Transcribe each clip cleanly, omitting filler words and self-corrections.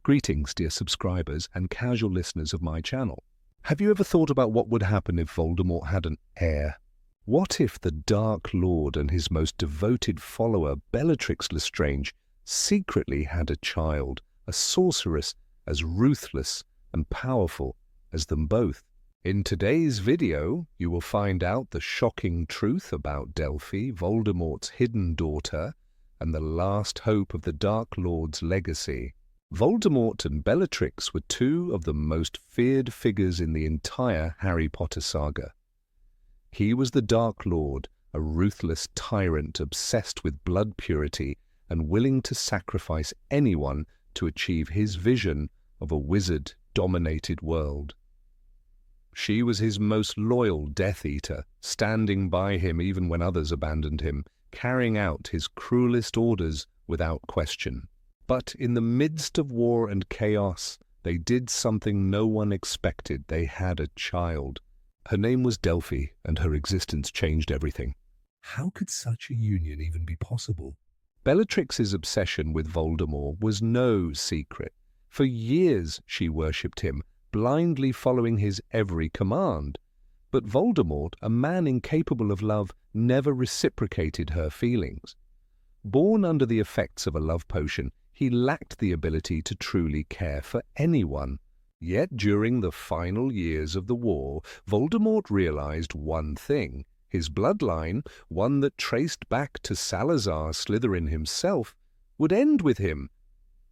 Greetings, dear subscribers and casual listeners of my channel. Have you ever thought about what would happen if Voldemort had an heir? What if the Dark Lord and his most devoted follower, Bellatrix Lestrange, secretly had a child, a sorceress as ruthless and powerful as them both? In today's video, you will find out the shocking truth about Delphi, Voldemort's hidden daughter, and the last hope of the Dark Lord's legacy. Voldemort and Bellatrix were two of the most feared figures in the entire Harry Potter saga. He was the Dark Lord, a ruthless tyrant obsessed with blood purity and willing to sacrifice anyone to achieve his vision of a wizard-dominated world. She was his most loyal Death Eater, standing by him even when others abandoned him, carrying out his cruelest orders without question. But in the midst of war and chaos, they did something no one expected. They had a child. Her name was Delphi, and her existence changed everything. How could such a union even be possible? Bellatrix's obsession with Voldemort was no secret. For years she worshipped him, blindly following his every command. But Voldemort, a man incapable of love, never reciprocated her feelings. Born under the effects of a love potion, he lacked the ability to truly care for anyone. Yet during the final years of the war, Voldemort realized one thing. His bloodline, one that traced back to Salazar Slytherin himself, would end with him.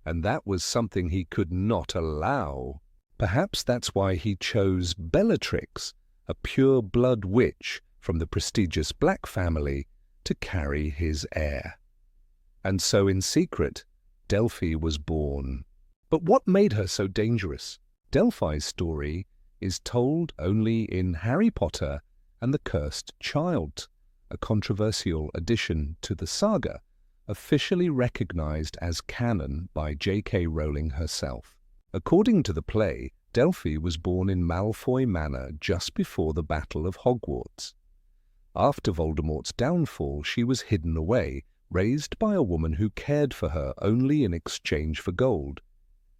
And that was something he could not allow. Perhaps that's why he chose Bellatrix, a pure-blood witch from the prestigious Black family, to carry his heir. And so in secret, Delphi was born. But what made her so dangerous? Delphi's story is told only in Harry Potter and the Cursed Child, a controversial addition to the saga, officially recognized as canon by J.K. Rowling herself. According to the play, Delphi was born in Malfoy Manor just before the Battle of Hogwarts. After Voldemort's downfall, she was hidden away, raised by a woman who cared for her only in exchange for gold.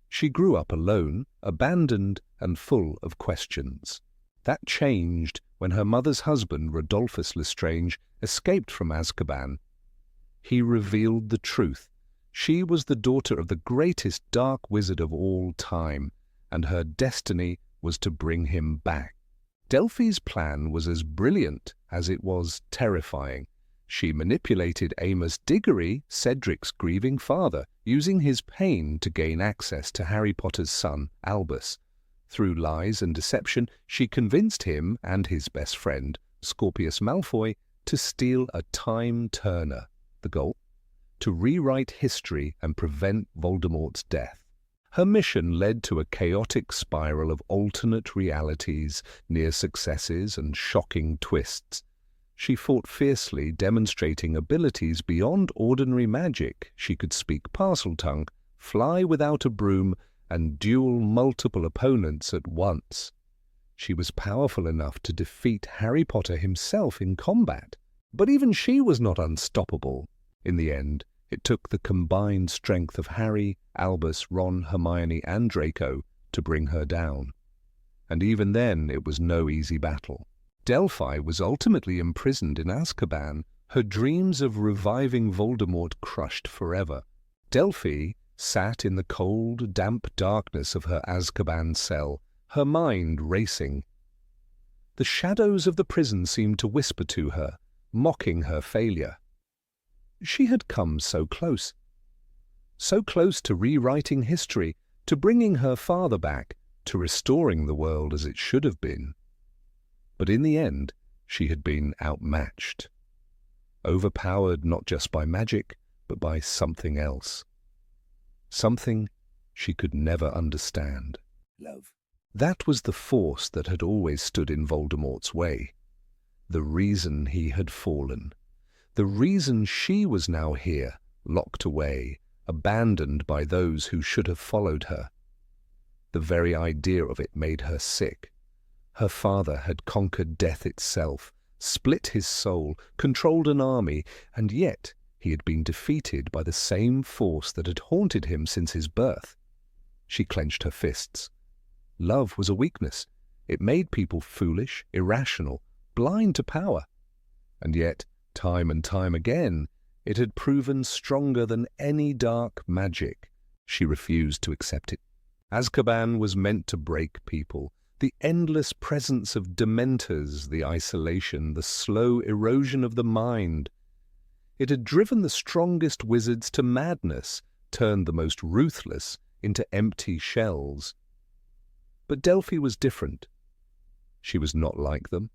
She grew up alone, abandoned, and full of questions. That changed when her mother's husband, Rodolphus Lestrange, escaped from Azkaban. He revealed the truth. She was the daughter of the greatest dark wizard of all time, and her destiny was to bring him back. Delphi's plan was as brilliant as it was terrifying. She manipulated Amos Diggory, Cedric's grieving father, using his pain to gain access to Harry Potter's son, Albus. Through lies and deception, she convinced him and his best friend, Scorpius Malfoy, to steal a time turner. The goal? To rewrite history and prevent Voldemort's death. Her mission led to a chaotic spiral of alternate realities, near successes, and shocking twists. She fought fiercely, demonstrating abilities beyond ordinary magic. She could speak Parseltongue, fly without a broom, and duel multiple opponents at once. She was powerful enough to defeat Harry Potter himself in combat. But even she was not unstoppable. In the end, it took the combined strength of Harry, Albus, Ron, Hermione, and Draco to bring her down. And even then, it was no easy battle. Delphi was ultimately imprisoned in Azkaban, her dreams of reviving Voldemort crushed forever. Delphi sat in the cold, damp darkness of her Azkaban cell, her mind racing. The shadows of the prison seemed to whisper to her, mocking her failure. She had come so close to rewriting history, to bringing her father back, to restoring the world as it should have been. But in the end, she had been outmatched, overpowered not just by magic, but by something else. Something she could never understand. Love. That was the force that had always stood in Voldemort's way. The reason he had fallen. The reason she was now here, locked away, abandoned by those who should have followed her. The very idea of it made her sick. Her father had conquered death itself, split his soul, controlled an army, and yet he had been defeated by the same force that had haunted him since his birth. She clenched her fists. Love was a weakness. It made people foolish, irrational, blind to power. And yet, time and time again, it had proven stronger than any dark magic. She refused to accept it. Azkaban was meant to break people. The endless presence of dementors, the isolation, the slow erosion of the mind. It had driven the strongest wizards to madness, turned the most ruthless into empty shells. But Delphi was different. She was not like them.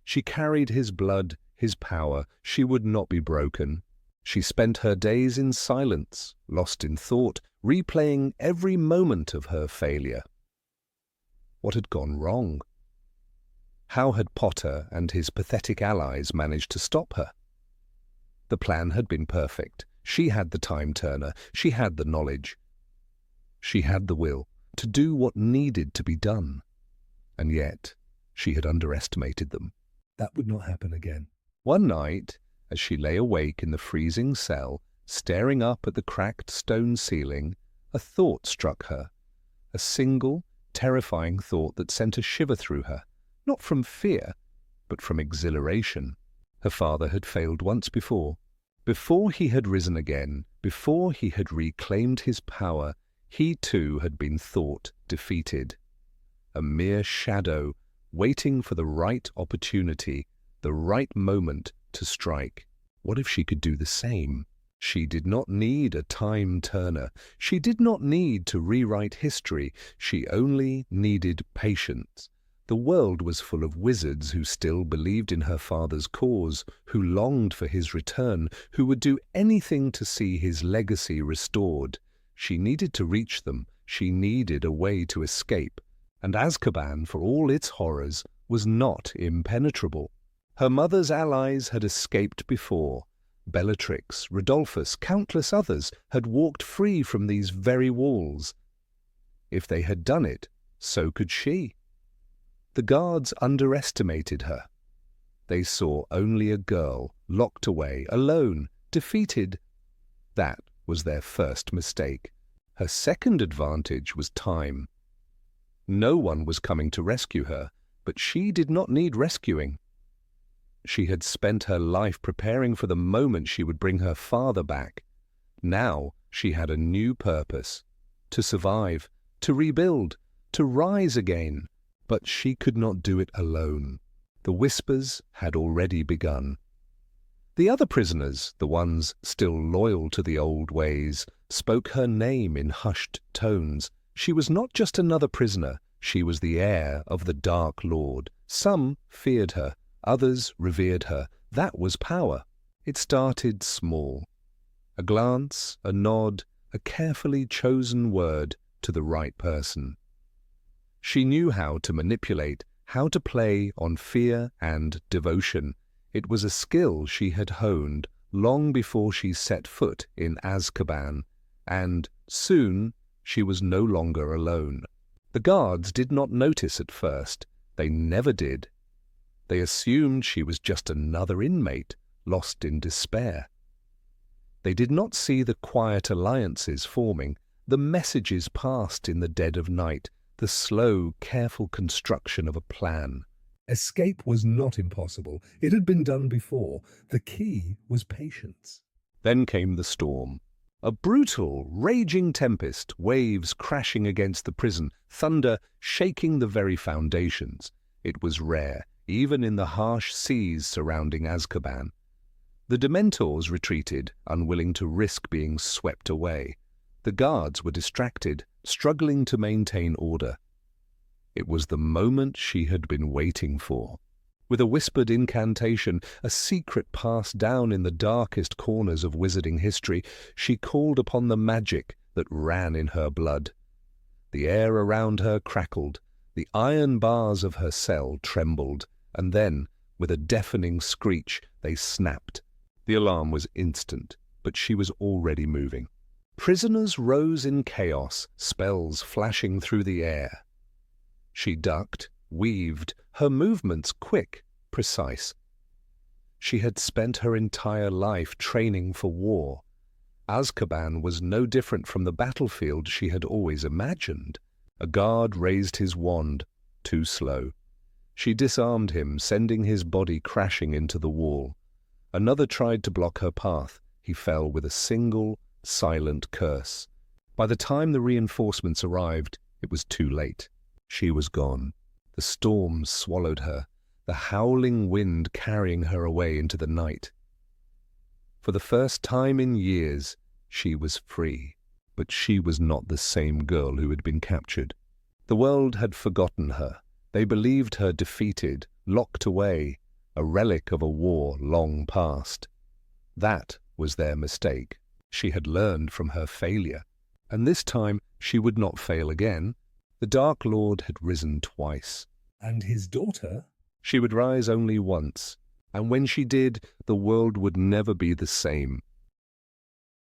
She carried his blood, his power. She would not be broken. She spent her days in silence, lost in thought, replaying every moment of her failure. What had gone wrong? How had Potter and his pathetic allies managed to stop her? The plan had been perfect. She had the time turner. She had the knowledge. She had the will to do what needed to be done. And yet, she had underestimated them. That would not happen again. One night, as she lay awake in the freezing cell, staring up at the cracked stone ceiling, a thought struck her. A single, terrifying thought that sent a shiver through her, not from fear, but from exhilaration. Her father had failed once before. Before he had risen again, before he had reclaimed his power, he too had been thought defeated. A mere shadow, waiting for the right opportunity, the right moment to strike. What if she could do the same? She did not need a time turner. She did not need to rewrite history. She only needed patience. The world was full of wizards who still believed in her father's cause, who longed for his return, who would do anything to see his legacy restored. She needed to reach them. She needed a way to escape. And Azkaban, for all its horrors, was not impenetrable. Her mother's allies had escaped before. Bellatrix, Rodolphus, countless others had walked free from these very walls. If they had done it, so could she. The guards underestimated her. They saw only a girl, locked away, alone, defeated. That was their first mistake. Her second advantage was time. No one was coming to rescue her, but she did not need rescuing. She had spent her life preparing for the moment she would bring her father back. Now she had a new purpose: to survive, to rebuild, to rise again. But she could not do it alone. The whispers had already begun. The other prisoners, the ones still loyal to the old ways, spoke her name in hushed tones. She was not just another prisoner. She was the heir of the Dark Lord. Some feared her. Others revered her. That was power. It started small. A glance, a nod, a carefully chosen word to the right person. She knew how to manipulate, how to play on fear and devotion. It was a skill she had honed long before she set foot in Azkaban, and soon she was no longer alone. The guards did not notice at first. They never did. They assumed she was just another inmate, lost in despair. They did not see the quiet alliances forming, the messages passed in the dead of night, the slow, careful construction of a plan. Escape was not impossible. It had been done before. The key was patience. Then came the storm. A brutal, raging tempest, waves crashing against the prison, thunder shaking the very foundations. It was rare, even in the harsh seas surrounding Azkaban. The Dementors retreated, unwilling to risk being swept away. The guards were distracted, struggling to maintain order. It was the moment she had been waiting for. With a whispered incantation, a secret passed down in the darkest corners of wizarding history, she called upon the magic that ran in her blood. The air around her crackled, the iron bars of her cell trembled, and then, with a deafening screech, they snapped. The alarm was instant, but she was already moving. Prisoners rose in chaos, spells flashing through the air. She ducked, weaved, her movements quick, precise. She had spent her entire life training for war. Azkaban was no different from the battlefield she had always imagined. A guard raised his wand, too slow. She disarmed him, sending his body crashing into the wall. Another tried to block her path. He fell with a single, silent curse. By the time the reinforcements arrived, it was too late. She was gone. The storm swallowed her, the howling wind carrying her away into the night. For the first time in years, she was free. But she was not the same girl who had been captured. The world had forgotten her. They believed her defeated, locked away, a relic of a war long past. That was their mistake. She had learned from her failure, and this time she would not fail again. The Dark Lord had risen twice. And his daughter? She would rise only once, and when she did, the world would never be the same.